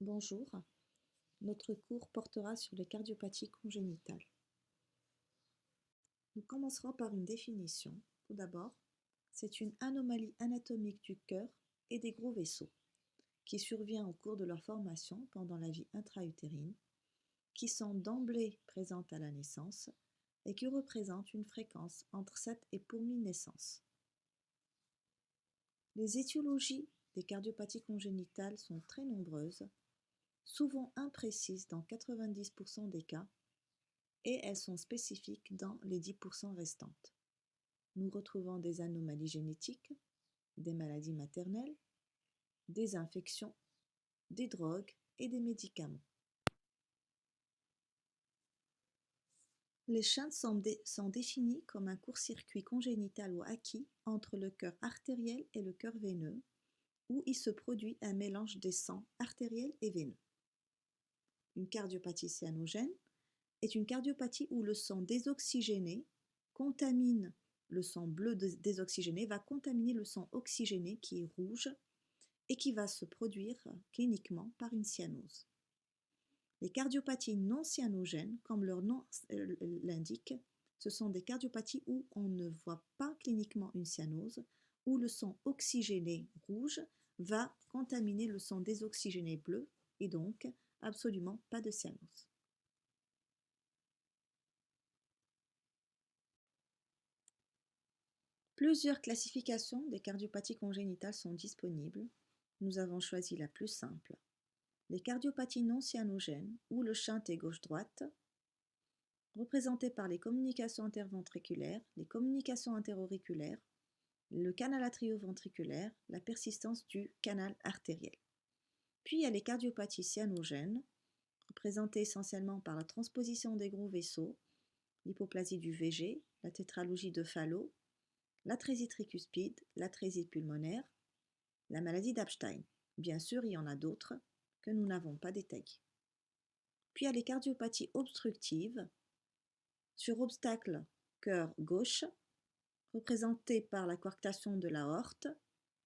Bonjour, notre cours portera sur les cardiopathies congénitales. Nous commencerons par une définition. Tout d'abord, c'est une anomalie anatomique du cœur et des gros vaisseaux qui survient au cours de leur formation pendant la vie intra-utérine, qui sont d'emblée présentes à la naissance et qui représentent une fréquence entre 7 et pour 1000 naissances. Les étiologies des cardiopathies congénitales sont très nombreuses, souvent imprécises dans 90% des cas, et elles sont spécifiques dans les 10% restantes. Nous retrouvons des anomalies génétiques, des maladies maternelles, des infections, des drogues et des médicaments. Les shunts sont définis comme un court-circuit congénital ou acquis entre le cœur artériel et le cœur veineux, où il se produit un mélange des sangs artériels et veineux. Une cardiopathie cyanogène est une cardiopathie où le sang désoxygéné contamine le sang bleu désoxygéné, va contaminer le sang oxygéné qui est rouge et qui va se produire cliniquement par une cyanose. Les cardiopathies non cyanogènes, comme leur nom l'indique, ce sont des cardiopathies où on ne voit pas cliniquement une cyanose, où le sang oxygéné rouge va contaminer le sang désoxygéné bleu et donc absolument pas de cyanose. Plusieurs classifications des cardiopathies congénitales sont disponibles. Nous avons choisi la plus simple. Les cardiopathies non cyanogènes, où le shunt est gauche-droite, représentées par les communications interventriculaires, les communications interauriculaires, le canal atrioventriculaire, la persistance du canal artériel. Puis il y a les cardiopathies cyanogènes, représentées essentiellement par la transposition des gros vaisseaux, l'hypoplasie du VG, la tétralogie de Fallot, l'atrésie tricuspide, l'atrésie pulmonaire, la maladie d'Epstein. Bien sûr, il y en a d'autres que nous n'avons pas détaillées. Puis il y a les cardiopathies obstructives, sur obstacle cœur gauche, représentées par la coarctation de l'aorte,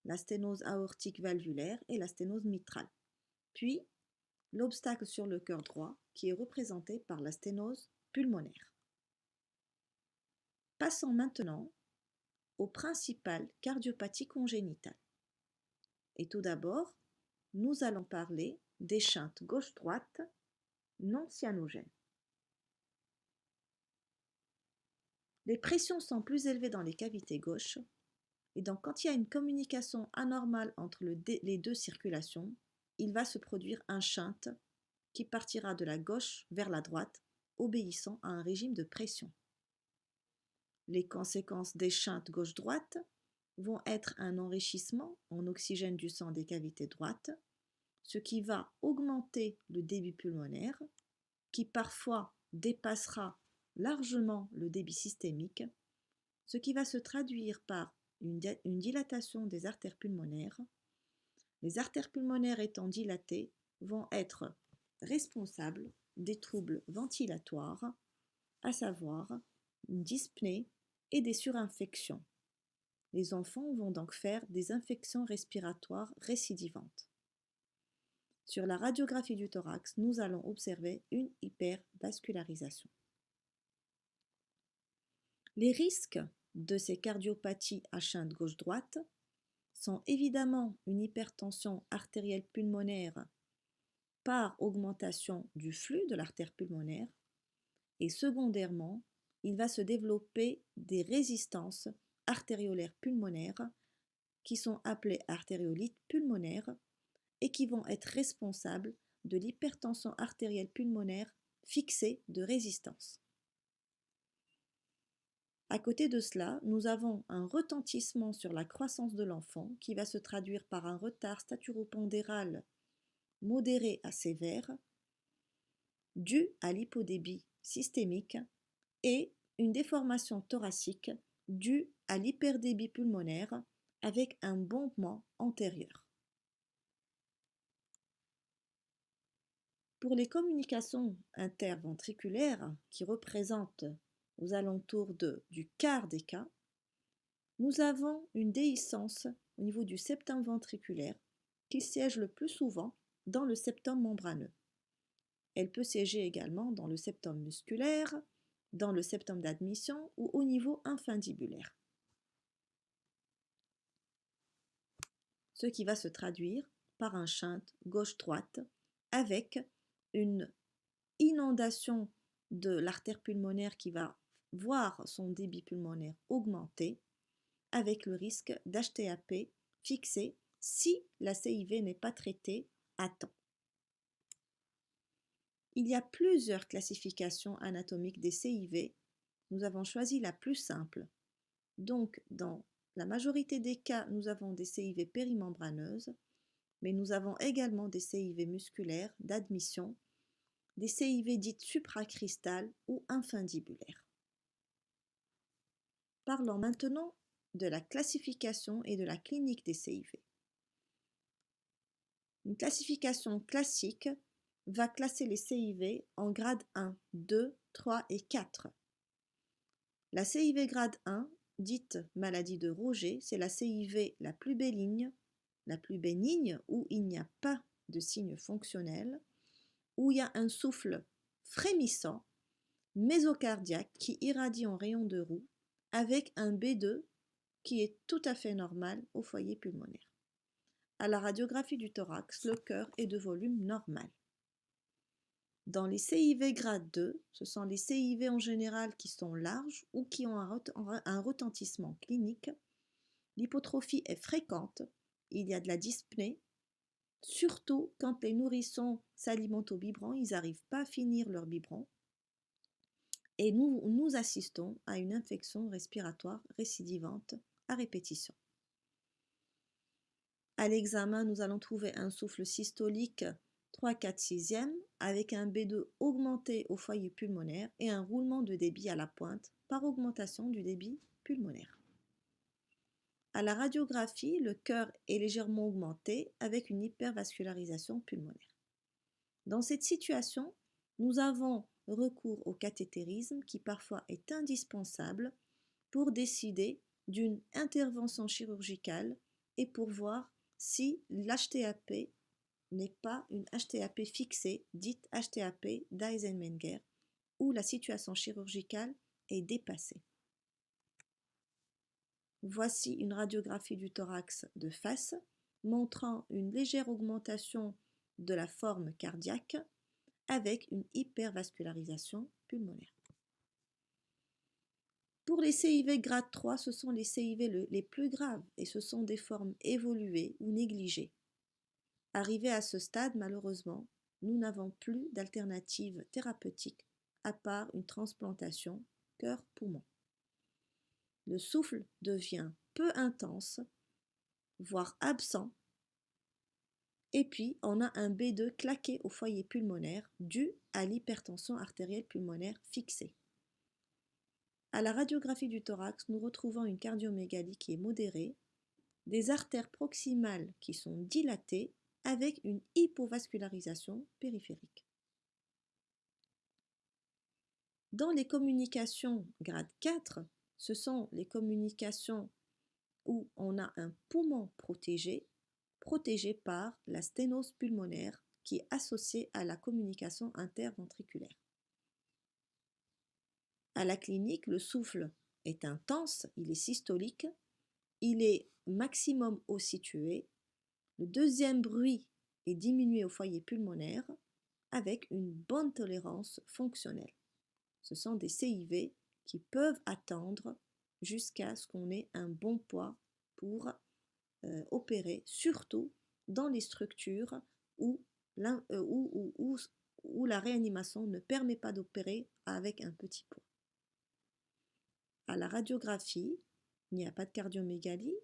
la sténose aortique valvulaire et la sténose mitrale. Puis l'obstacle sur le cœur droit, qui est représenté par la sténose pulmonaire. Passons maintenant aux principales cardiopathies congénitales. Et tout d'abord, nous allons parler des shunts gauche-droite non cyanogènes. Les pressions sont plus élevées dans les cavités gauches, et donc quand il y a une communication anormale entre les deux circulations, il va se produire un shunt qui partira de la gauche vers la droite, obéissant à un régime de pression. Les conséquences des shunts gauche-droite vont être un enrichissement en oxygène du sang des cavités droites, ce qui va augmenter le débit pulmonaire, qui parfois dépassera largement le débit systémique, ce qui va se traduire par une dilatation des artères pulmonaires. Les artères pulmonaires étant dilatées vont être responsables des troubles ventilatoires, à savoir une dyspnée et des surinfections. Les enfants vont donc faire des infections respiratoires récidivantes. Sur la radiographie du thorax, nous allons observer une hypervascularisation. Les risques de ces cardiopathies à shunt gauche-droite sont évidemment une hypertension artérielle pulmonaire par augmentation du flux de l'artère pulmonaire et secondairement, il va se développer des résistances artériolaires pulmonaires qui sont appelées artériolites pulmonaires et qui vont être responsables de l'hypertension artérielle pulmonaire fixée de résistance. À côté de cela, nous avons un retentissement sur la croissance de l'enfant qui va se traduire par un retard staturopondéral modéré à sévère dû à l'hypodébie systémique et une déformation thoracique due à l'hyperdébit pulmonaire avec un bombement antérieur. Pour les communications interventriculaires qui représentent aux alentours du quart des cas, nous avons une déhiscence au niveau du septum ventriculaire qui siège le plus souvent dans le septum membraneux. Elle peut siéger également dans le septum musculaire, dans le septum d'admission ou au niveau infundibulaire. Ce qui va se traduire par un shunt gauche-droite avec une inondation de l'artère pulmonaire qui va voir son débit pulmonaire augmenter avec le risque d'HTAP fixé si la CIV n'est pas traitée à temps. Il y a plusieurs classifications anatomiques des CIV. Nous avons choisi la plus simple. Donc, dans la majorité des cas, nous avons des CIV périmembraneuses, mais nous avons également des CIV musculaires d'admission, des CIV dites supracrystales ou infundibulaires. Parlons maintenant de la classification et de la clinique des CIV. Une classification classique va classer les CIV en grade 1, 2, 3 et 4. La CIV grade 1, dite maladie de Roger, c'est la CIV la plus bénigne, où il n'y a pas de signes fonctionnels, où il y a un souffle frémissant, mésocardiaque qui irradie en rayon de roue, avec un B2 qui est tout à fait normal au foyer pulmonaire. À la radiographie du thorax, le cœur est de volume normal. Dans les CIV grade 2, ce sont les CIV en général qui sont larges ou qui ont un retentissement clinique. L'hypotrophie est fréquente, il y a de la dyspnée, surtout quand les nourrissons s'alimentent au biberon, ils n'arrivent pas à finir leur biberon. Et nous assistons à une infection respiratoire récidivante à répétition. À l'examen, nous allons trouver un souffle systolique 3, 4, 6e avec un B2 augmenté au foyer pulmonaire et un roulement de débit à la pointe par augmentation du débit pulmonaire. À la radiographie, le cœur est légèrement augmenté avec une hypervascularisation pulmonaire. Dans cette situation, nous avons recours au cathétérisme qui parfois est indispensable pour décider d'une intervention chirurgicale et pour voir si l'HTAP n'est pas une HTAP fixée, dite HTAP d'Eisenmenger, où la situation chirurgicale est dépassée. Voici une radiographie du thorax de face montrant une légère augmentation de la forme cardiaque avec une hypervascularisation pulmonaire. Pour les CIV grade 3, ce sont les CIV les plus graves et ce sont des formes évoluées ou négligées. Arrivé à ce stade, malheureusement, nous n'avons plus d'alternative thérapeutique à part une transplantation cœur-poumon. Le souffle devient peu intense, voire absent, et puis on a un B2 claqué au foyer pulmonaire dû à l'hypertension artérielle pulmonaire fixée. À la radiographie du thorax, nous retrouvons une cardiomégalie qui est modérée, des artères proximales qui sont dilatées avec une hypovascularisation périphérique. Dans les communications grade 4, ce sont les communications où on a un poumon protégé par la sténose pulmonaire qui est associée à la communication interventriculaire. À la clinique, le souffle est intense, il est systolique, il est maximum haut situé. Le deuxième bruit est diminué au foyer pulmonaire avec une bonne tolérance fonctionnelle. Ce sont des CIV qui peuvent attendre jusqu'à ce qu'on ait un bon poids pour opérer, surtout dans les structures où la réanimation ne permet pas d'opérer avec un petit poids. À la radiographie, il n'y a pas de cardiomégalie,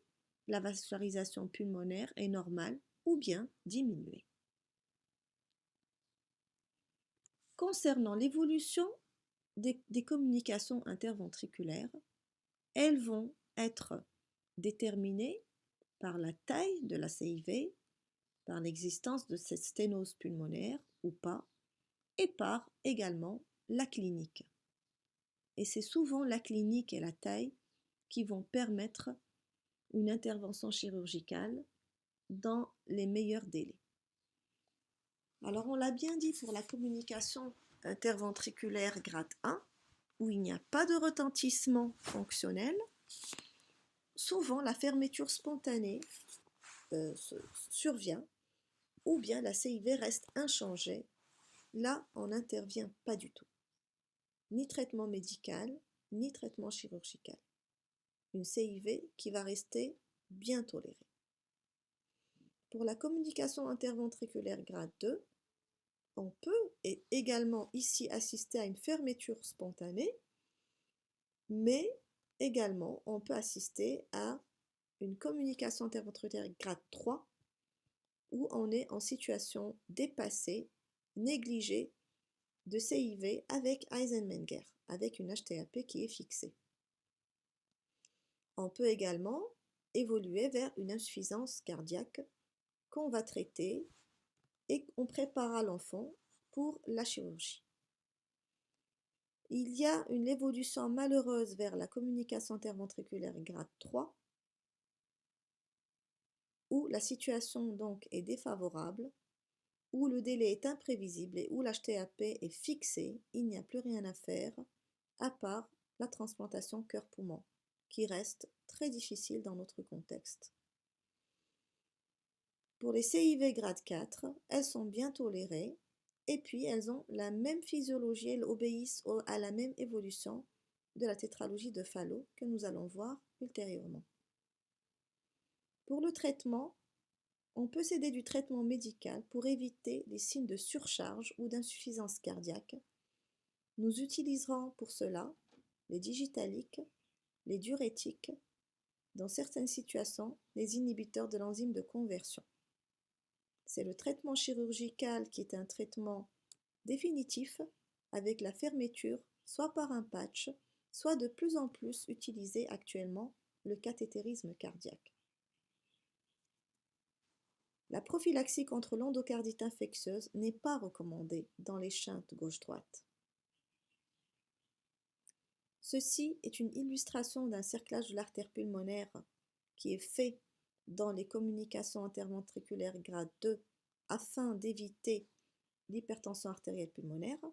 la vascularisation pulmonaire est normale ou bien diminuée. Concernant l'évolution des communications interventriculaires, elles vont être déterminées par la taille de la CIV, par l'existence de cette sténose pulmonaire ou pas, et par également la clinique. Et c'est souvent la clinique et la taille qui vont permettre une intervention chirurgicale dans les meilleurs délais. Alors on l'a bien dit pour la communication interventriculaire grade 1, où il n'y a pas de retentissement fonctionnel, souvent la fermeture spontanée survient, ou bien la CIV reste inchangée. Là, on n'intervient pas du tout. Ni traitement médical, ni traitement chirurgical. Une CIV qui va rester bien tolérée. Pour la communication interventriculaire grade 2, on peut également ici assister à une fermeture spontanée, mais également on peut assister à une communication interventriculaire grade 3 où on est en situation dépassée, négligée de CIV avec Eisenmenger, avec une HTAP qui est fixée. On peut également évoluer vers une insuffisance cardiaque qu'on va traiter et on prépare l'enfant pour la chirurgie. Il y a une évolution malheureuse vers la communication interventriculaire grade 3 où la situation donc est défavorable, où le délai est imprévisible et où l'HTAP est fixé, il n'y a plus rien à faire à part la transplantation cœur-poumon qui reste très difficile dans notre contexte. Pour les CIV grade 4, elles sont bien tolérées et puis elles ont la même physiologie, elles obéissent à la même évolution de la tétralogie de Fallot que nous allons voir ultérieurement. Pour le traitement, on peut s'aider du traitement médical pour éviter les signes de surcharge ou d'insuffisance cardiaque. Nous utiliserons pour cela les digitaliques, les diurétiques, dans certaines situations, les inhibiteurs de l'enzyme de conversion. C'est le traitement chirurgical qui est un traitement définitif avec la fermeture soit par un patch, soit de plus en plus utilisé actuellement le cathétérisme cardiaque. La prophylaxie contre l'endocardite infectieuse n'est pas recommandée dans les shunts gauche-droite. Ceci est une illustration d'un cerclage de l'artère pulmonaire qui est fait dans les communications interventriculaires grade 2 afin d'éviter l'hypertension artérielle pulmonaire.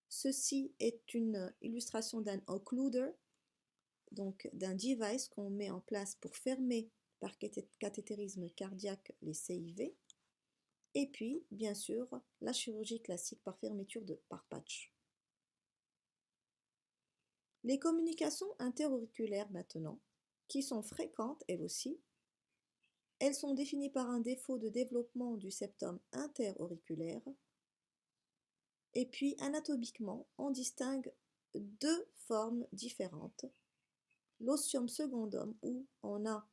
Ceci est une illustration d'un occluder, donc d'un device qu'on met en place pour fermer par cathétérisme cardiaque les CIV. Et puis, bien sûr, la chirurgie classique par fermeture par patch. Les communications interauriculaires maintenant, qui sont fréquentes elles aussi, elles sont définies par un défaut de développement du septum interauriculaire. Et puis, anatomiquement, on distingue deux formes différentes. L'ostium secundum, où on a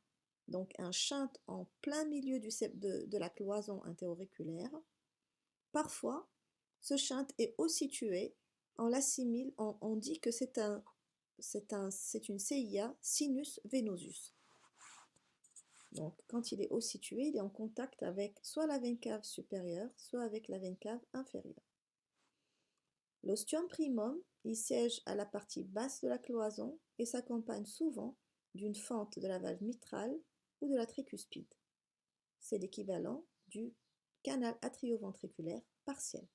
donc un shunt en plein milieu de la cloison interauriculaire. Parfois, ce shunt est haut situé, on l'assimile, on dit que c'est une CIA sinus venosus. Donc, quand il est haut situé, il est en contact avec soit la veine cave supérieure, soit avec la veine cave inférieure. L'ostium primum, il siège à la partie basse de la cloison et s'accompagne souvent d'une fente de la valve mitrale ou de la tricuspide. C'est l'équivalent du canal atrioventriculaire partiel.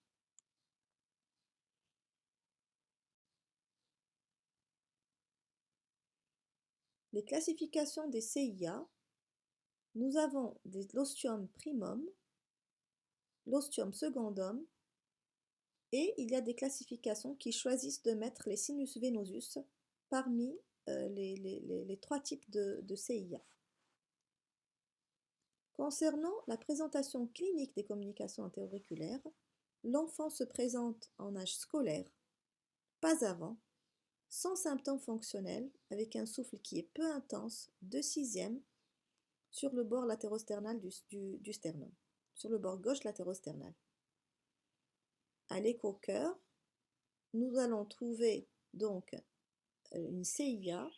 Les classifications des CIA, nous avons l'ostium primum, l'ostium secundum, et il y a des classifications qui choisissent de mettre les sinus venosus parmi les trois types de CIA. Concernant la présentation clinique des communications interauriculaires, l'enfant se présente en âge scolaire, pas avant, sans symptômes fonctionnels, avec un souffle qui est peu intense, de sixième, sur le bord latérosternal du sternum, sur le bord gauche latérosternal. À l'écho-cœur, nous allons trouver donc une CIA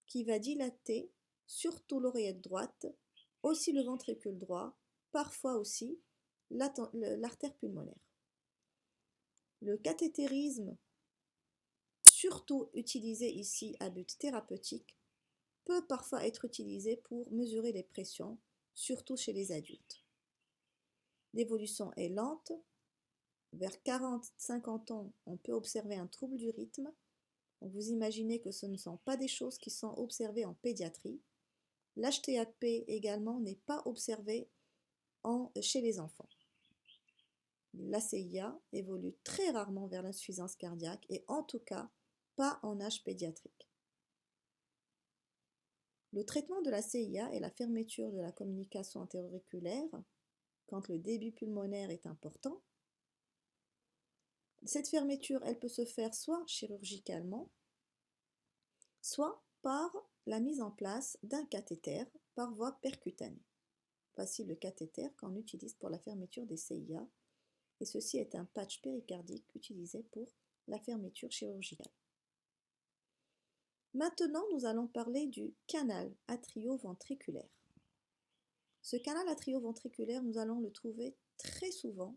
qui va dilater surtout l'oreillette droite, aussi le ventricule droit, parfois aussi l'artère pulmonaire. Le cathétérisme, surtout utilisé ici à but thérapeutique, peut parfois être utilisé pour mesurer les pressions, surtout chez les adultes. L'évolution est lente, vers 40-50 ans, on peut observer un trouble du rythme. Donc vous imaginez que ce ne sont pas des choses qui sont observées en pédiatrie. L'HTAP également n'est pas observé chez les enfants. La CIA évolue très rarement vers l'insuffisance cardiaque et en tout cas pas en âge pédiatrique. Le traitement de la CIA est la fermeture de la communication antéro-auriculaire quand le débit pulmonaire est important. Cette fermeture, elle peut se faire soit chirurgicalement, soit par la mise en place d'un cathéter par voie percutanée. Voici le cathéter qu'on utilise pour la fermeture des CIA, et ceci est un patch péricardique utilisé pour la fermeture chirurgicale. Maintenant, nous allons parler du canal atrioventriculaire. Ce canal atrioventriculaire, nous allons le trouver très souvent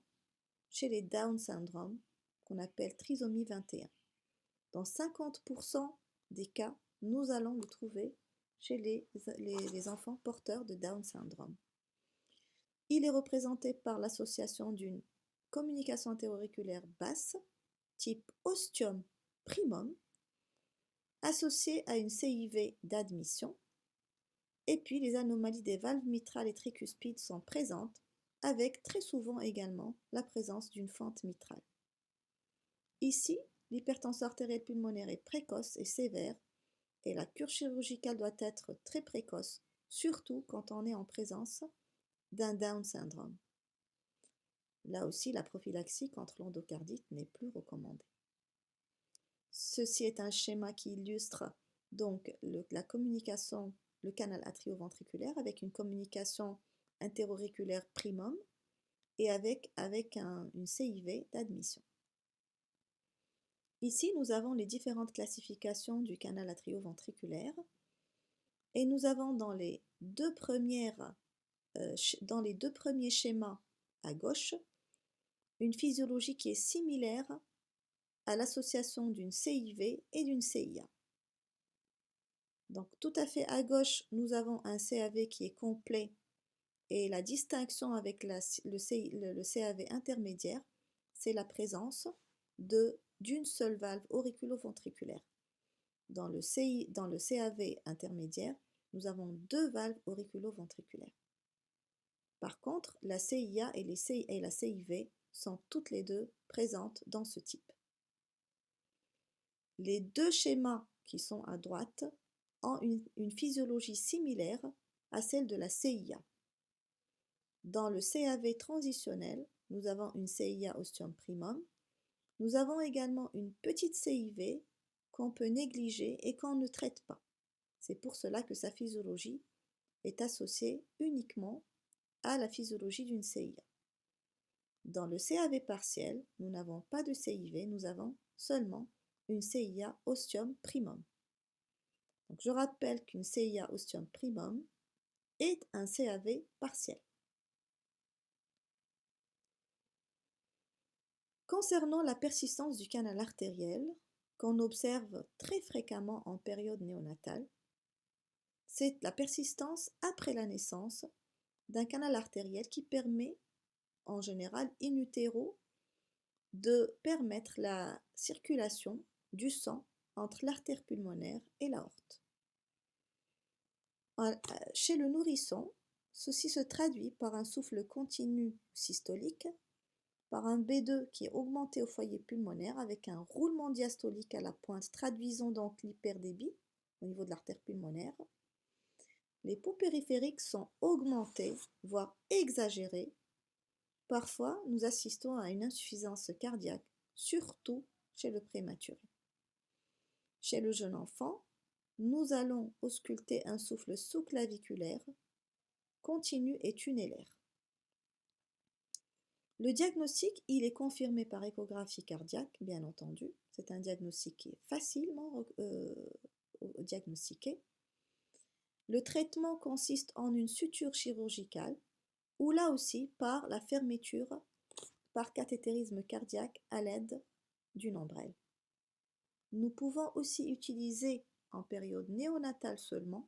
chez les Down syndrome, qu'on appelle trisomie 21. Dans 50% des cas, nous allons le trouver chez les enfants porteurs de Down syndrome. Il est représenté par l'association d'une communication antéro-auriculaire basse, type ostium primum, associée à une CIV d'admission, et puis les anomalies des valves mitrales et tricuspides sont présentes, avec très souvent également la présence d'une fente mitrale. Ici, l'hypertension artérielle pulmonaire est précoce et sévère, et la cure chirurgicale doit être très précoce, surtout quand on est en présence d'un Down syndrome. Là aussi, la prophylaxie contre l'endocardite n'est plus recommandée. Ceci est un schéma qui illustre donc la communication, le canal atrioventriculaire avec une communication interoauriculaire primum et avec une CIV d'admission. Ici, nous avons les différentes classifications du canal atrioventriculaire et nous avons dans les deux premiers schémas à gauche une physiologie qui est similaire à l'association d'une CIV et d'une CIA. Donc tout à fait à gauche, nous avons un CAV qui est complet et la distinction avec le CAV intermédiaire, c'est la présence d'une seule valve auriculoventriculaire. Dans le CAV intermédiaire, nous avons deux valves auriculoventriculaires. Par contre, la CIA et la CIV sont toutes les deux présentes dans ce type. Les deux schémas qui sont à droite ont une physiologie similaire à celle de la CIA. Dans le CAV transitionnel, nous avons une CIA ostium primum. Nous avons également une petite CIV qu'on peut négliger et qu'on ne traite pas. C'est pour cela que sa physiologie est associée uniquement à la physiologie d'une CIA. Dans le CAV partiel, nous n'avons pas de CIV, nous avons seulement une CIA ostium primum. Donc je rappelle qu'une CIA ostium primum est un CAV partiel. Concernant la persistance du canal artériel, qu'on observe très fréquemment en période néonatale, c'est la persistance après la naissance d'un canal artériel qui permet, en général in utero, de permettre la circulation du sang entre l'artère pulmonaire et l'aorte. Chez le nourrisson, ceci se traduit par un souffle continu systolique, par un B2 qui est augmenté au foyer pulmonaire avec un roulement diastolique à la pointe, traduisons donc l'hyperdébit au niveau de l'artère pulmonaire. Les pouls périphériques sont augmentés, voire exagérés. Parfois, nous assistons à une insuffisance cardiaque, surtout chez le prématuré. Chez le jeune enfant, nous allons ausculter un souffle sous-claviculaire, continu et tunnelaire. Le diagnostic, il est confirmé par échographie cardiaque, bien entendu. C'est un diagnostic qui est facilement diagnostiqué. Le traitement consiste en une suture chirurgicale ou là aussi par la fermeture par cathétérisme cardiaque à l'aide d'une ombrelle. Nous pouvons aussi utiliser en période néonatale seulement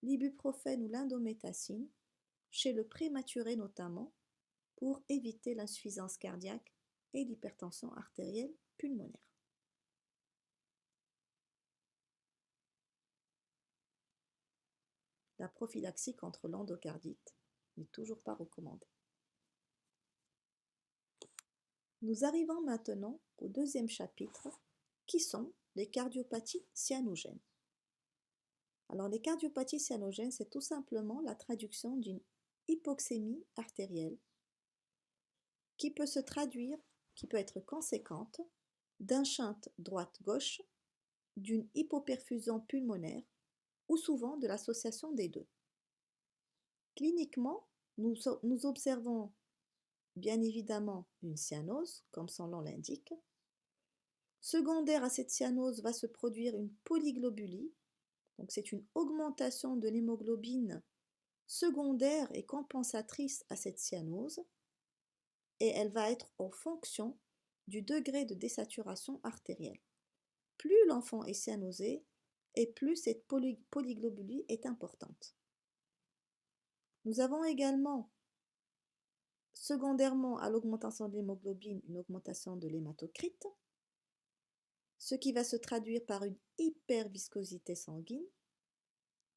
l'ibuprofène ou l'indométhacine, chez le prématuré notamment, pour éviter l'insuffisance cardiaque et l'hypertension artérielle pulmonaire. La prophylaxie contre l'endocardite n'est toujours pas recommandée. Nous arrivons maintenant au deuxième chapitre, qui sont les cardiopathies cyanogènes. Alors, les cardiopathies cyanogènes, c'est tout simplement la traduction d'une hypoxémie artérielle qui peut se traduire, qui peut être conséquente d'un shunt droite-gauche, d'une hypoperfusion pulmonaire ou souvent de l'association des deux. Cliniquement, nous observons bien évidemment une cyanose, comme son nom l'indique. Secondaire à cette cyanose va se produire une polyglobulie, donc c'est une augmentation de l'hémoglobine secondaire et compensatrice à cette cyanose, et elle va être en fonction du degré de désaturation artérielle. Plus l'enfant est cyanosé, et plus cette polyglobulie est importante. Nous avons également, secondairement à l'augmentation de l'hémoglobine, une augmentation de l'hématocrite, ce qui va se traduire par une hyperviscosité sanguine,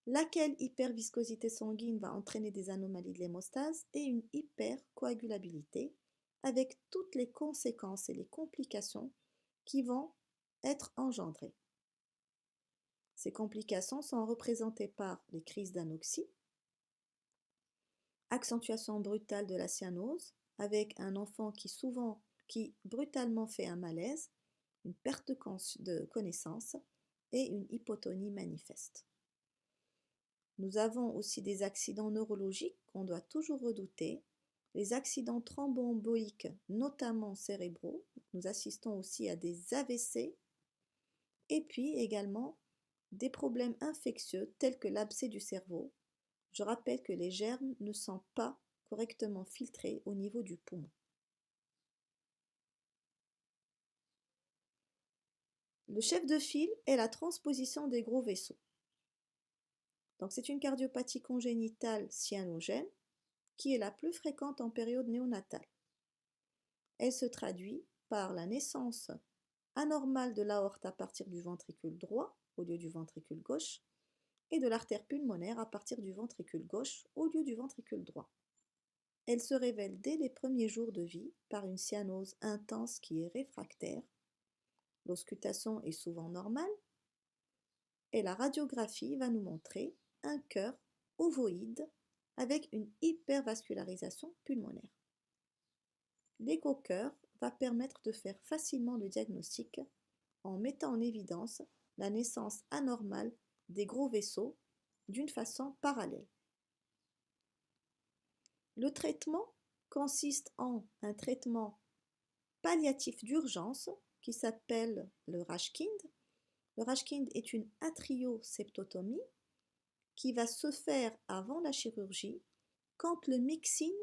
laquelle hyperviscosité sanguine va entraîner des anomalies de l'hémostase et une hypercoagulabilité, avec toutes les conséquences et les complications qui vont être engendrées. Ces complications sont représentées par les crises d'anoxie, accentuation brutale de la cyanose, avec un enfant qui brutalement fait un malaise, une perte de connaissance et une hypotonie manifeste. Nous avons aussi des accidents neurologiques qu'on doit toujours redouter, les accidents thromboemboliques, notamment cérébraux. Nous assistons aussi à des AVC et puis également des problèmes infectieux tels que l'abcès du cerveau. Je rappelle que les germes ne sont pas correctement filtrés au niveau du poumon. Le chef de file est la transposition des gros vaisseaux. Donc c'est une cardiopathie congénitale cyanogène qui est la plus fréquente en période néonatale. Elle se traduit par la naissance anormale de l'aorte à partir du ventricule droit au lieu du ventricule gauche et de l'artère pulmonaire à partir du ventricule gauche au lieu du ventricule droit. Elle se révèle dès les premiers jours de vie par une cyanose intense qui est réfractaire. L'auscultation est souvent normale et la radiographie va nous montrer un cœur ovoïde avec une hypervascularisation pulmonaire. L'écho-cœur va permettre de faire facilement le diagnostic en mettant en évidence la naissance anormale des gros vaisseaux d'une façon parallèle. Le traitement consiste en un traitement palliatif d'urgence qui s'appelle le Rashkind. Le Rashkind est une atrioseptotomie qui va se faire avant la chirurgie quand le mixing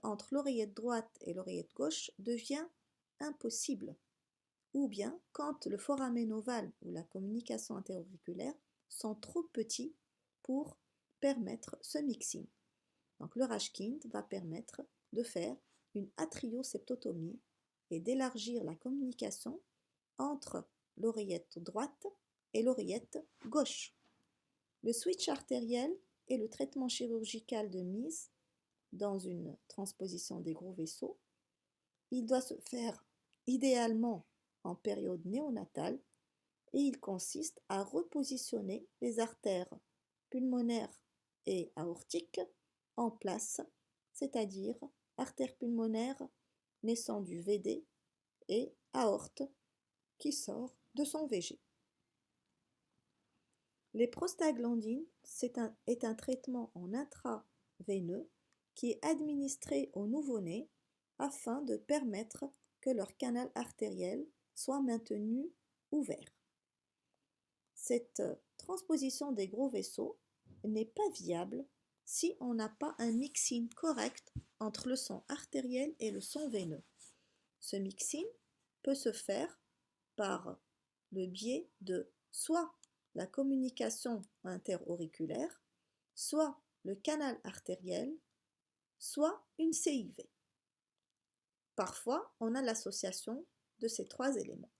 entre l'oreillette droite et l'oreillette gauche devient impossible, ou bien quand le foramen ovale ou la communication interauriculaire sont trop petits pour permettre ce mixing. Donc le Rashkind va permettre de faire une atrioseptotomie et d'élargir la communication entre l'oreillette droite et l'oreillette gauche. Le switch artériel est le traitement chirurgical de mise dans une transposition des gros vaisseaux. Il doit se faire idéalement en période néonatale et il consiste à repositionner les artères pulmonaires et aortiques en place, c'est-à-dire artère pulmonaire naissant du VD et aorte qui sort de son VG. Les prostaglandines est un traitement en intraveineux qui est administré aux nouveau-nés afin de permettre que leur canal artériel soit maintenu ouvert. Cette transposition des gros vaisseaux n'est pas viable si on n'a pas un mixing correct entre le sang artériel et le sang veineux. Ce mixing peut se faire par le biais de soit la communication interauriculaire, soit le canal artériel, soit une CIV. Parfois, on a l'association de ces trois éléments.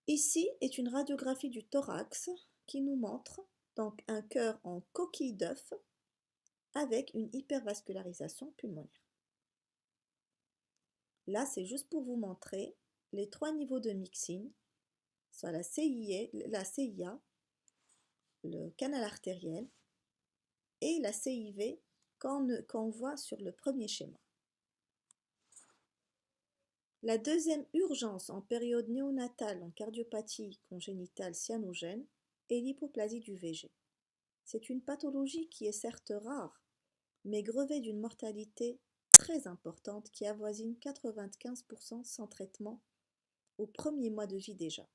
Ici est une radiographie du thorax qui nous montre donc un cœur en coquille d'œuf avec une hypervascularisation pulmonaire. Là, c'est juste pour vous montrer les trois niveaux de mixine, soit la CIA, le canal artériel et la CIV qu'on voit sur le premier schéma. La deuxième urgence en période néonatale en cardiopathie congénitale cyanogène est l'hypoplasie du VG. C'est une pathologie qui est certes rare, mais grevée d'une mortalité très importante qui avoisine 95% sans traitement au premier mois de vie déjà.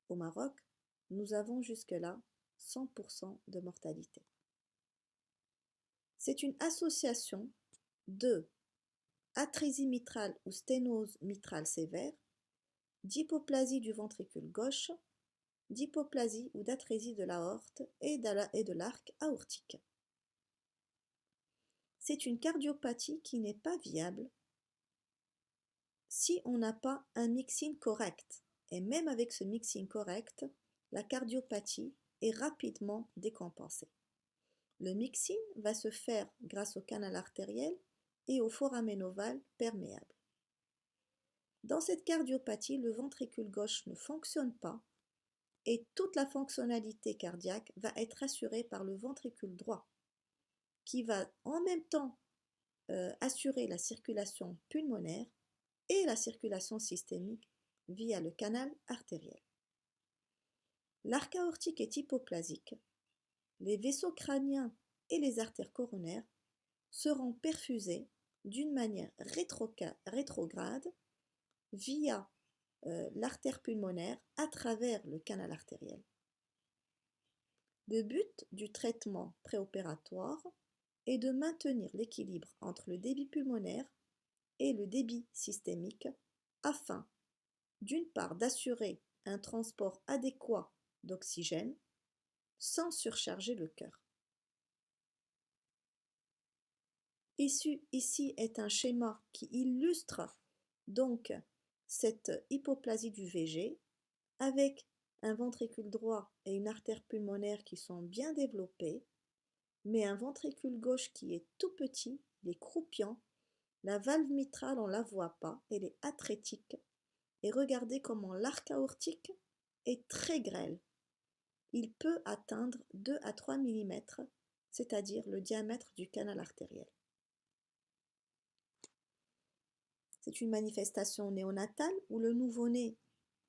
Au Maroc, nous avons jusque-là 100% de mortalité. C'est une association de atrésie mitrale ou sténose mitrale sévère, d'hypoplasie du ventricule gauche, d'hypoplasie ou d'atrésie de l'aorte et de l'arc aortique. C'est une cardiopathie qui n'est pas viable si on n'a pas un mixing correct. Et même avec ce mixing correct, la cardiopathie est rapidement décompensée. Le mixing va se faire grâce au canal artériel et au foramen ovale perméable. Dans cette cardiopathie, le ventricule gauche ne fonctionne pas et toute la fonctionnalité cardiaque va être assurée par le ventricule droit, qui va en même temps assurer la circulation pulmonaire et la circulation systémique via le canal artériel. L'arc aortique est hypoplasique. Les vaisseaux crâniens et les artères coronaires seront perfusés d'une manière rétrograde via l'artère pulmonaire à travers le canal artériel. Le but du traitement préopératoire est de maintenir l'équilibre entre le débit pulmonaire et le débit systémique afin, d'une part, d'assurer un transport adéquat d'oxygène sans surcharger le cœur. Ici est un schéma qui illustre donc cette hypoplasie du VG avec un ventricule droit et une artère pulmonaire qui sont bien développés, mais un ventricule gauche qui est tout petit, il est croupiant, la valve mitrale on ne la voit pas, elle est atrétique, et regardez comment l'arc aortique est très grêle. Il peut atteindre 2 à 3 mm, c'est-à-dire le diamètre du canal artériel. C'est une manifestation néonatale où le nouveau-né,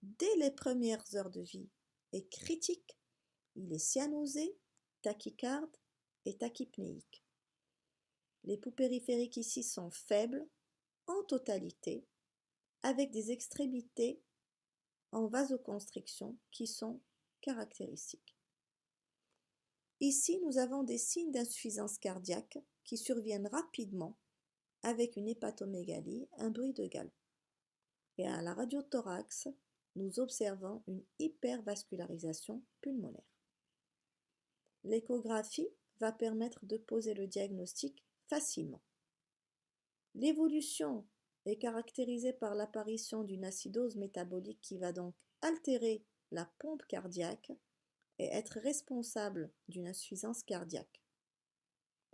dès les premières heures de vie, est critique. Il est cyanosé, tachycarde et tachypnéique. Les pouls périphériques ici sont faibles en totalité, avec des extrémités en vasoconstriction qui sont caractéristiques. Ici, nous avons des signes d'insuffisance cardiaque qui surviennent rapidement avec une hépatomégalie, un bruit de galop. Et à la radiothorax, nous observons une hypervascularisation pulmonaire. L'échographie va permettre de poser le diagnostic facilement. L'évolution est caractérisée par l'apparition d'une acidose métabolique qui va donc altérer la pompe cardiaque et être responsable d'une insuffisance cardiaque,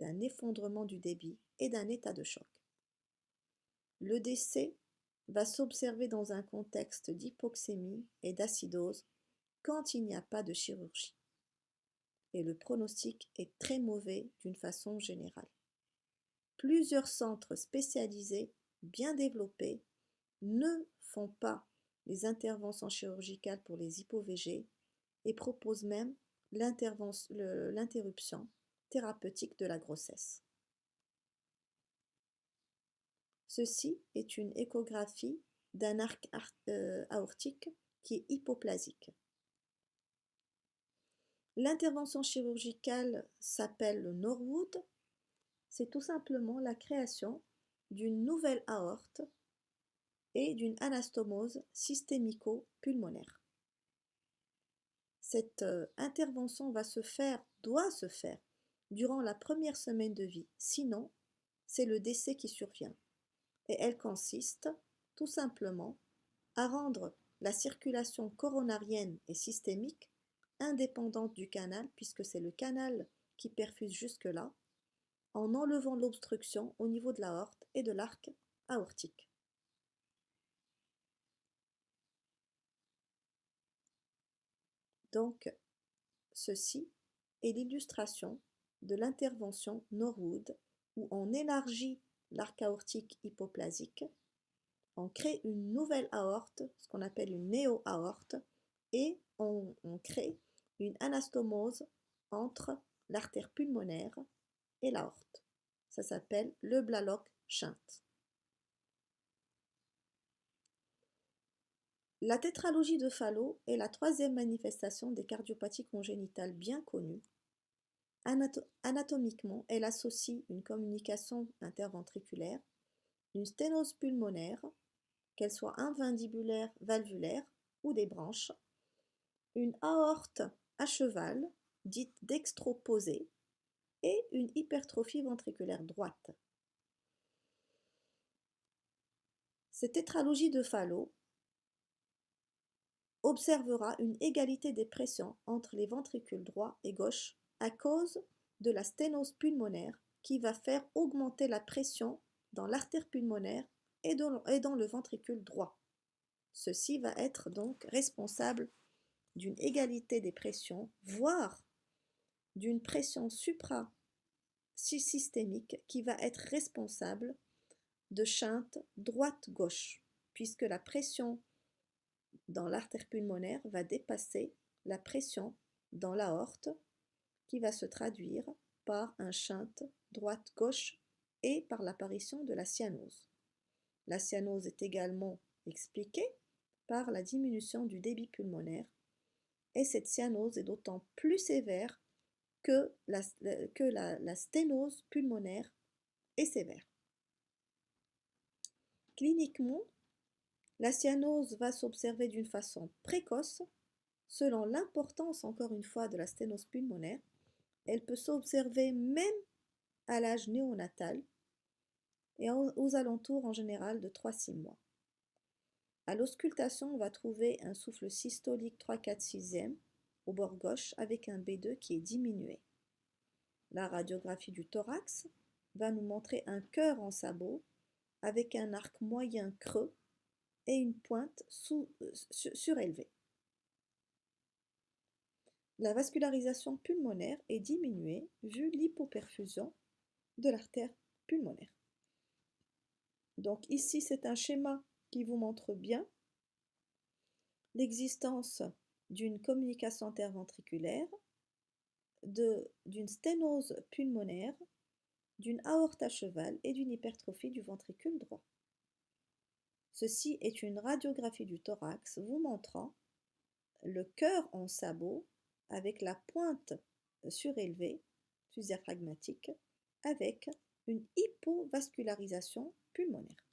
d'un effondrement du débit et d'un état de choc. Le décès va s'observer dans un contexte d'hypoxémie et d'acidose quand il n'y a pas de chirurgie. Et le pronostic est très mauvais d'une façon générale. Plusieurs centres spécialisés, bien développés, ne font pas les interventions chirurgicales pour les hypo-VG et proposent même l'interruption thérapeutique de la grossesse. Ceci est une échographie d'un arc aortique qui est hypoplasique. L'intervention chirurgicale s'appelle le Norwood. C'est tout simplement la création d'une nouvelle aorte et d'une anastomose systémico-pulmonaire. Cette intervention doit se faire durant la première semaine de vie, sinon c'est le décès qui survient. et elle consiste tout simplement à rendre la circulation coronarienne et systémique indépendante du canal, puisque c'est le canal qui perfuse jusque-là, en enlevant l'obstruction au niveau de l'aorte et de l'arc aortique. Donc, ceci est l'illustration de l'intervention Norwood où on élargit l'arc aortique hypoplasique, on crée une nouvelle aorte, ce qu'on appelle une néo-aorte, et on crée une anastomose entre l'artère pulmonaire et l'aorte. Ça s'appelle le Blalock shunt. La tétralogie de Fallot est la troisième manifestation des cardiopathies congénitales bien connues. Anatomiquement, elle associe une communication interventriculaire, une sténose pulmonaire, qu'elle soit invindibulaire, valvulaire ou des branches, une aorte à cheval, dite dextroposée, et une hypertrophie ventriculaire droite. Cette tétralogie de Fallot observera une égalité des pressions entre les ventricules droit et gauche à cause de la sténose pulmonaire qui va faire augmenter la pression dans l'artère pulmonaire et dans le ventricule droit. Ceci va être donc responsable d'une égalité des pressions, voire d'une pression supra-systémique qui va être responsable de shunt droite-gauche, puisque la pression dans l'artère pulmonaire va dépasser la pression dans l'aorte, qui va se traduire par un shunt droite-gauche et par l'apparition de la cyanose. La cyanose est également expliquée par la diminution du débit pulmonaire, et cette cyanose est d'autant plus sévère que la sténose pulmonaire est sévère. Cliniquement, la cyanose va s'observer d'une façon précoce, selon l'importance, encore une fois, de la sténose pulmonaire. Elle peut s'observer même à l'âge néonatal et aux alentours en général de 3-6 mois. À l'auscultation, on va trouver un souffle systolique 3/4/6e au bord gauche avec un B2 qui est diminué. La radiographie du thorax va nous montrer un cœur en sabot avec un arc moyen creux et une pointe surélevée. La vascularisation pulmonaire est diminuée vu l'hypoperfusion de l'artère pulmonaire. Donc ici, c'est un schéma qui vous montre bien l'existence d'une communication interventriculaire, d'une sténose pulmonaire, d'une aorte à cheval et d'une hypertrophie du ventricule droit. Ceci est une radiographie du thorax vous montrant le cœur en sabot avec la pointe surélevée, diaphragmatique, avec une hypovascularisation pulmonaire.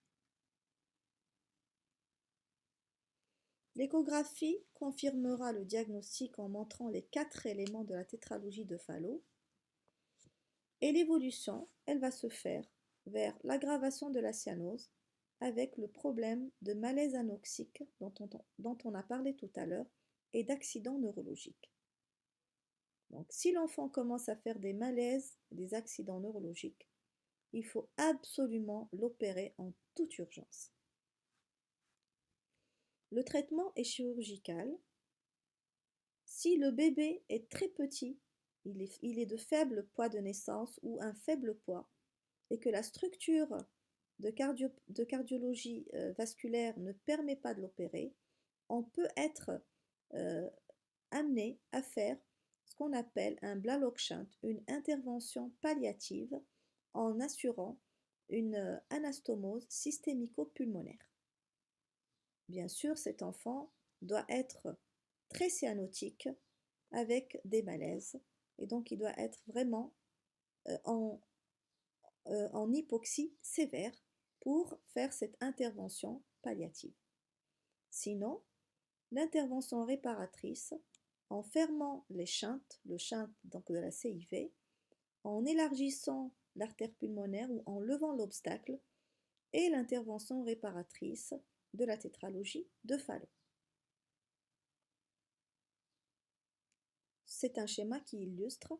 L'échographie confirmera le diagnostic en montrant les 4 éléments de la tétralogie de Fallot. Et l'évolution, elle va se faire vers l'aggravation de la cyanose avec le problème de malaise anoxique dont on a parlé tout à l'heure et d'accidents neurologiques. Donc, si l'enfant commence à faire des malaises, des accidents neurologiques, il faut absolument l'opérer en toute urgence. Le traitement est chirurgical. Si le bébé est très petit, il est de faible poids de naissance ou un faible poids, et que la structure de cardiologie vasculaire ne permet pas de l'opérer, on peut être amené à faire ce qu'on appelle un Blalock shunt, une intervention palliative en assurant une anastomose systémico-pulmonaire. Bien sûr, cet enfant doit être très cyanotique avec des malaises et donc il doit être vraiment en hypoxie sévère pour faire cette intervention palliative. Sinon, l'intervention réparatrice, en fermant les shunts, le shunt donc de la CIV, en élargissant l'artère pulmonaire ou en levant l'obstacle, et l'intervention réparatrice de la tétralogie de Fallot. C'est un schéma qui illustre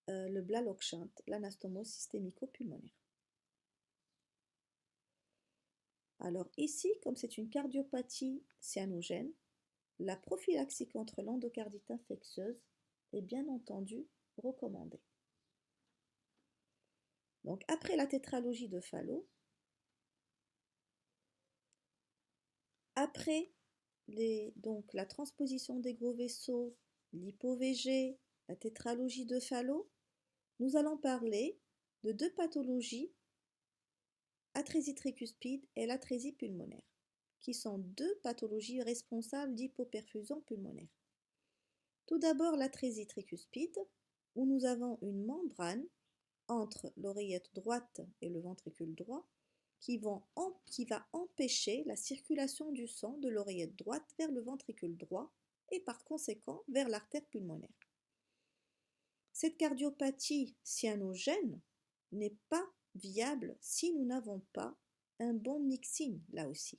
le Blalock shunt, l'anastomose systémico-pulmonaire. Alors ici, comme c'est une cardiopathie cyanogène, la prophylaxie contre l'endocardite infectieuse est bien entendu recommandée. Donc après la tétralogie de Fallot, après donc la transposition des gros vaisseaux, l'hypo-VG, la tétralogie de Fallot, nous allons parler de deux pathologies, atrésie tricuspide et l'atrésie pulmonaire, qui sont deux pathologies responsables d'hypoperfusion pulmonaire. Tout d'abord l'atrésie tricuspide, où nous avons une membrane entre l'oreillette droite et le ventricule droit qui va empêcher la circulation du sang de l'oreillette droite vers le ventricule droit et par conséquent vers l'artère pulmonaire. Cette cardiopathie cyanogène n'est pas viable si nous n'avons pas un bon mixine là aussi.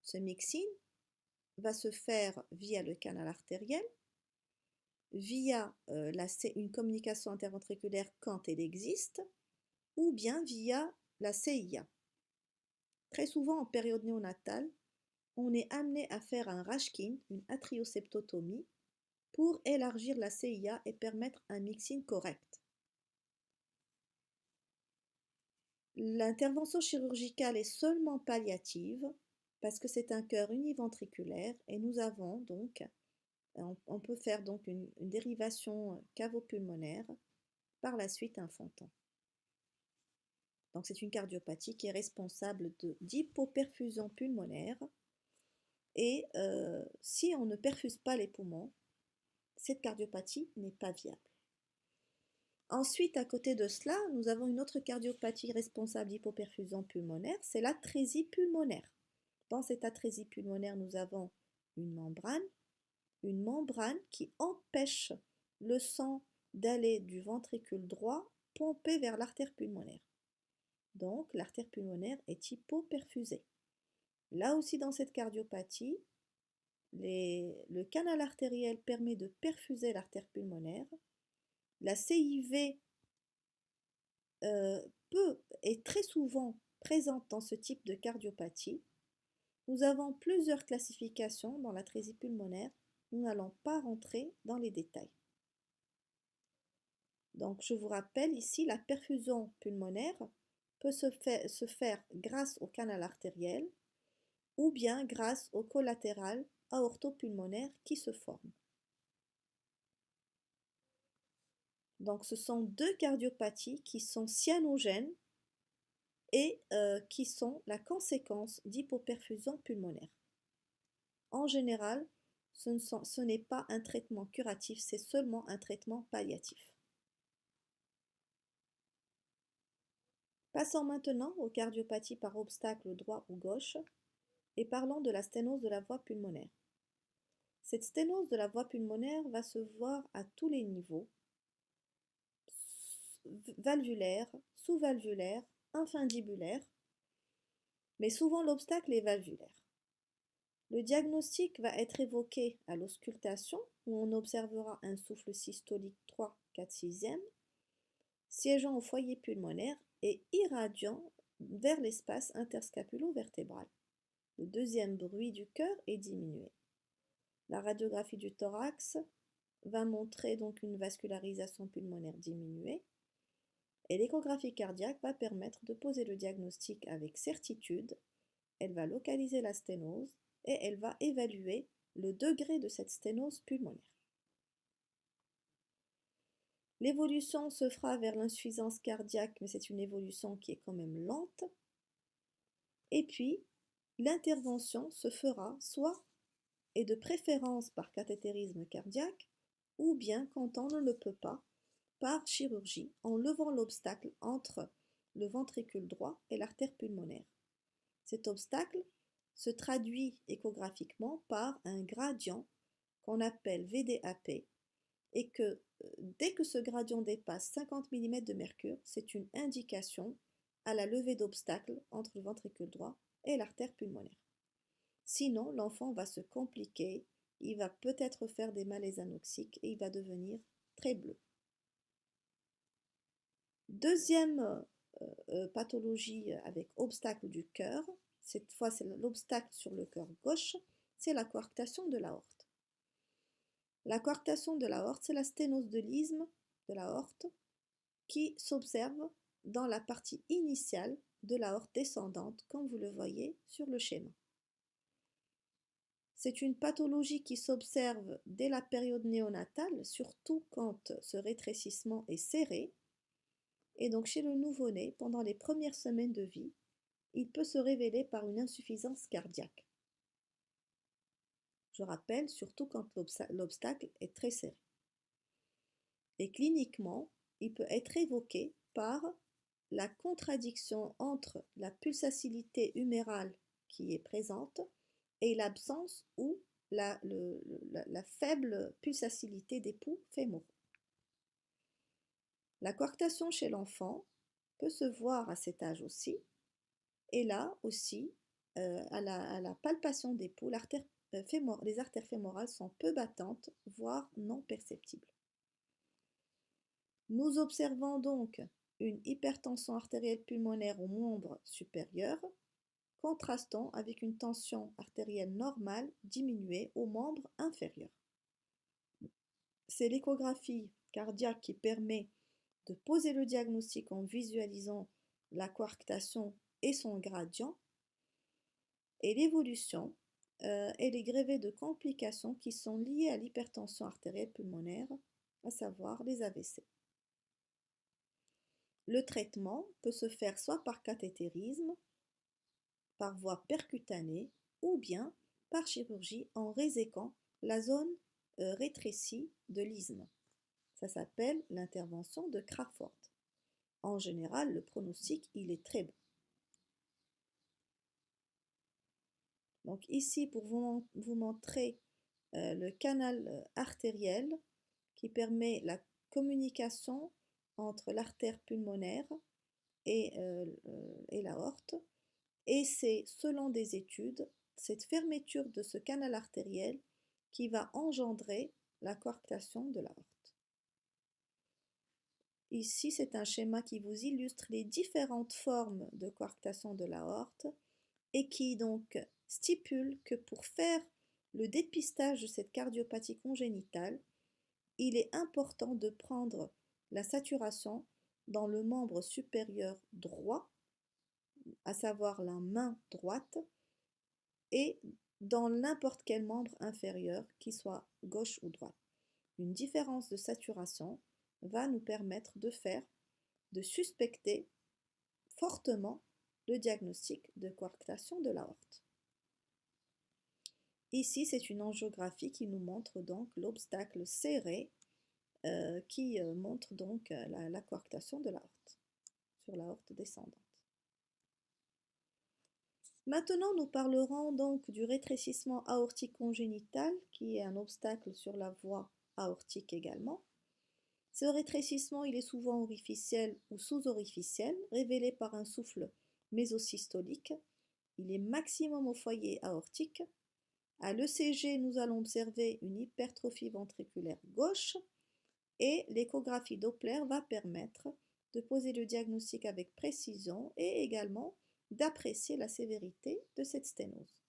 Ce mixine va se faire via le canal artériel, via une communication interventriculaire quand elle existe, ou bien via la CIA. Très souvent en période néonatale, on est amené à faire un Rashkin, une atrioseptotomie, pour élargir la CIA et permettre un mixing correct. L'intervention chirurgicale est seulement palliative parce que c'est un cœur univentriculaire et nous avons donc, on peut faire donc une dérivation cavo-pulmonaire, par la suite un fontan. Donc c'est une cardiopathie qui est responsable d'hypoperfusion pulmonaire et si on ne perfuse pas les poumons, cette cardiopathie n'est pas viable. Ensuite, à côté de cela, nous avons une autre cardiopathie responsable d'hypoperfusion pulmonaire, c'est l'atrésie pulmonaire. Dans cette atrésie pulmonaire, nous avons une membrane qui empêche le sang d'aller du ventricule droit pompé vers l'artère pulmonaire. Donc, l'artère pulmonaire est hypoperfusée. Là aussi, dans cette cardiopathie, le canal artériel permet de perfuser l'artère pulmonaire. La CIV est très souvent présente dans ce type de cardiopathie. Nous avons plusieurs classifications dans l'atrésie pulmonaire. Nous n'allons pas rentrer dans les détails. Donc, je vous rappelle ici, la perfusion pulmonaire peut se faire grâce au canal artériel ou bien grâce au collatéral aortopulmonaire qui se forme. Donc ce sont deux cardiopathies qui sont cyanogènes et qui sont la conséquence d'hypoperfusion pulmonaire. En général, ce n'est pas un traitement curatif, c'est seulement un traitement palliatif. Passons maintenant aux cardiopathies par obstacle droit ou gauche et parlons de la sténose de la voie pulmonaire. Cette sténose de la voie pulmonaire va se voir à tous les niveaux, valvulaire, sous-valvulaire, infundibulaire, mais souvent l'obstacle est valvulaire. Le diagnostic va être évoqué à l'auscultation où on observera un souffle systolique 3, 4, 6e, siégeant au foyer pulmonaire et irradiant vers l'espace interscapulo-vertébral. Le deuxième bruit du cœur est diminué. La radiographie du thorax va montrer donc une vascularisation pulmonaire diminuée et l'échographie cardiaque va permettre de poser le diagnostic avec certitude. Elle va localiser la sténose et elle va évaluer le degré de cette sténose pulmonaire. L'évolution se fera vers l'insuffisance cardiaque, mais c'est une évolution qui est quand même lente. Et puis, l'intervention se fera soit et de préférence par cathétérisme cardiaque, ou bien quand on ne le peut pas, par chirurgie, en levant l'obstacle entre le ventricule droit et l'artère pulmonaire. Cet obstacle se traduit échographiquement par un gradient qu'on appelle VDAP et que dès que ce gradient dépasse 50 mm de mercure, c'est une indication à la levée d'obstacles entre le ventricule droit et l'artère pulmonaire. Sinon, l'enfant va se compliquer, il va peut-être faire des malaises anoxiques et il va devenir très bleu. Deuxième pathologie avec obstacle du cœur, cette fois c'est l'obstacle sur le cœur gauche, c'est la coarctation de l'aorte. La coarctation de l'aorte, c'est la sténose de l'isthme de l'aorte qui s'observe dans la partie initiale de l'aorte descendante, comme vous le voyez sur le schéma. C'est une pathologie qui s'observe dès la période néonatale, surtout quand ce rétrécissement est serré. Et donc chez le nouveau-né, pendant les premières semaines de vie, il peut se révéler par une insuffisance cardiaque. Je rappelle, surtout quand l'obstacle est très serré. Et cliniquement, il peut être évoqué par la contradiction entre la pulsacilité humérale qui est présente et l'absence ou la faible pulsacilité des pouls fémoraux. La coarctation chez l'enfant peut se voir à cet âge aussi, et là aussi, à la palpation des pouls, les artères fémorales sont peu battantes, voire non perceptibles. Nous observons donc une hypertension artérielle pulmonaire au membre supérieur, contrastant avec une tension artérielle normale diminuée au membre inférieur. C'est l'échographie cardiaque qui permet de poser le diagnostic en visualisant la coarctation et son gradient, et l'évolution et les grevets de complications qui sont liées à l'hypertension artérielle pulmonaire, à savoir les AVC. Le traitement peut se faire soit par cathétérisme, par voie percutanée, ou bien par chirurgie en réséquant la zone rétrécie de l'isthme. Ça s'appelle l'intervention de Crawford. En général, le pronostic, il est très bon. Donc ici, pour vous montrer le canal artériel qui permet la communication entre l'artère pulmonaire et l'aorte. Et c'est, selon des études, cette fermeture de ce canal artériel qui va engendrer la coarctation de l'aorte. Ici, c'est un schéma qui vous illustre les différentes formes de coarctation de l'aorte et qui donc stipule que pour faire le dépistage de cette cardiopathie congénitale, il est important de prendre la saturation dans le membre supérieur droit, à savoir la main droite, et dans n'importe quel membre inférieur, qu'il soit gauche ou droite. Une différence de saturation va nous permettre de suspecter fortement le diagnostic de coarctation de l'aorte. Ici, c'est une angiographie qui nous montre donc l'obstacle serré qui montre donc la coarctation de l'aorte sur l'aorte descendante. Maintenant, nous parlerons donc du rétrécissement aortique congénital, qui est un obstacle sur la voie aortique également. Ce rétrécissement, il est souvent orificiel ou sous-orificiel, révélé par un souffle mésosystolique. Il est maximum au foyer aortique. À l'ECG, nous allons observer une hypertrophie ventriculaire gauche et l'échographie Doppler va permettre de poser le diagnostic avec précision et également d'apprécier la sévérité de cette sténose.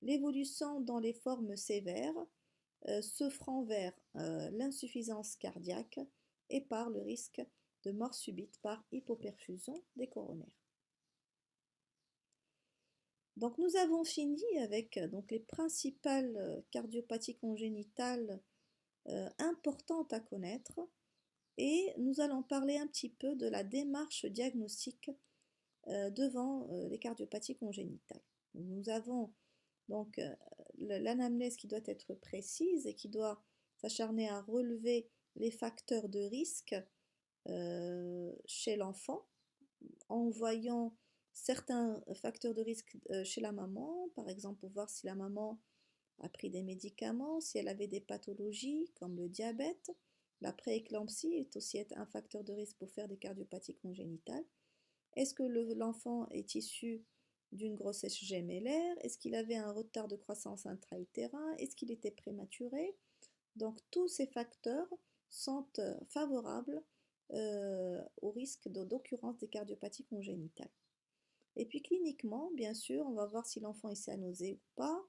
L'évolution dans les formes sévères se fera vers l'insuffisance cardiaque et par le risque de mort subite par hypoperfusion des coronaires. Donc nous avons fini avec les principales cardiopathies congénitales importantes à connaître et nous allons parler un petit peu de la démarche diagnostique devant les cardiopathies congénitales. Nous avons donc l'anamnèse qui doit être précise et qui doit s'acharner à relever les facteurs de risque chez l'enfant en voyant certains facteurs de risque chez la maman, par exemple pour voir si la maman a pris des médicaments, si elle avait des pathologies comme le diabète. La prééclampsie est aussi un facteur de risque pour faire des cardiopathies congénitales. Est-ce que l'enfant est issu d'une grossesse gémellaire? Est-ce qu'il avait un retard de croissance intra-utérin? Est-ce qu'il était prématuré? Donc tous ces facteurs sont favorables au risque d'occurrence des cardiopathies congénitales. Et puis cliniquement, bien sûr, on va voir si l'enfant est cyanosé ou pas.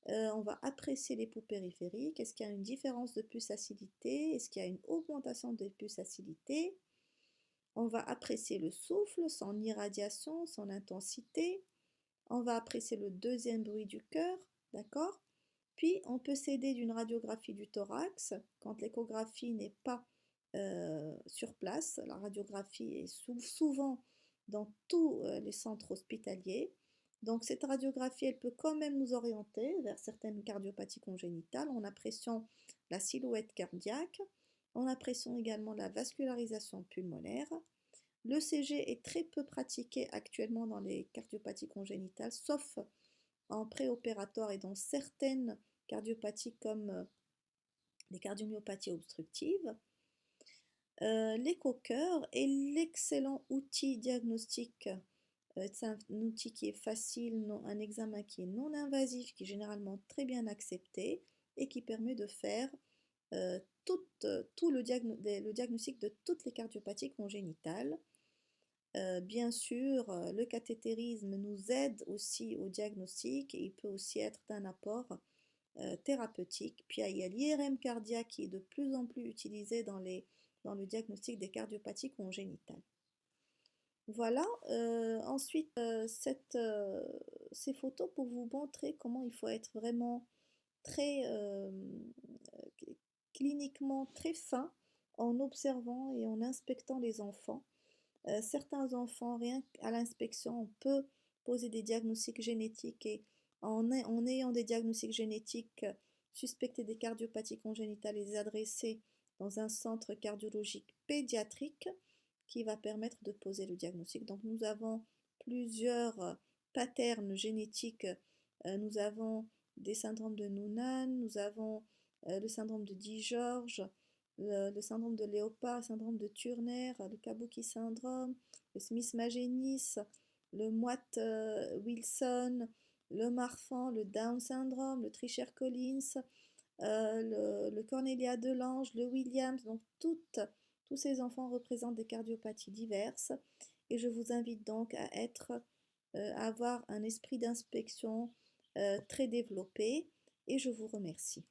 On va apprécier les pouls périphériques. Est-ce qu'il y a une différence de pulsatilité? Est-ce qu'il y a une augmentation de pulsatilité? On va apprécier le souffle, son irradiation, son intensité. On va apprécier le deuxième bruit du cœur, d'accord? Puis on peut s'aider d'une radiographie du thorax quand l'échographie n'est pas sur place. La radiographie est souvent dans tous les centres hospitaliers. Donc cette radiographie, elle peut quand même nous orienter vers certaines cardiopathies congénitales en appréciant la silhouette cardiaque, en appréciant également la vascularisation pulmonaire. L'ECG est très peu pratiqué actuellement dans les cardiopathies congénitales, sauf en préopératoire et dans certaines cardiopathies comme les cardiomyopathies obstructives. L'écho-cœur est l'excellent outil diagnostique. C'est un outil qui est facile, un examen qui est non invasif, qui est généralement très bien accepté et qui permet de faire tout le diagnostic de toutes les cardiopathies congénitales. Bien sûr, le cathétérisme nous aide aussi au diagnostic et il peut aussi être d'un apport thérapeutique. Puis il y a l'IRM cardiaque qui est de plus en plus utilisé dans le diagnostic des cardiopathies congénitales. Voilà, ensuite ces photos pour vous montrer comment il faut être vraiment très cliniquement très fin en observant et en inspectant les enfants. Certains enfants, rien qu'à l'inspection, on peut poser des diagnostics génétiques et en ayant des diagnostics génétiques, suspecter des cardiopathies congénitales et les adresser dans un centre cardiologique pédiatrique qui va permettre de poser le diagnostic. Donc nous avons plusieurs patterns génétiques. Nous avons des syndromes de Noonan, nous avons le syndrome de Di-George, le syndrome de Léopard, le syndrome de Turner, le Kabuki syndrome, le Smith-Magenis, le Moite-Wilson, le Marfan, le Down syndrome, le Treacher-Collins, le Cornelia-Delange, le Williams. Donc tous ces enfants représentent des cardiopathies diverses et je vous invite donc à avoir un esprit d'inspection très développé et je vous remercie.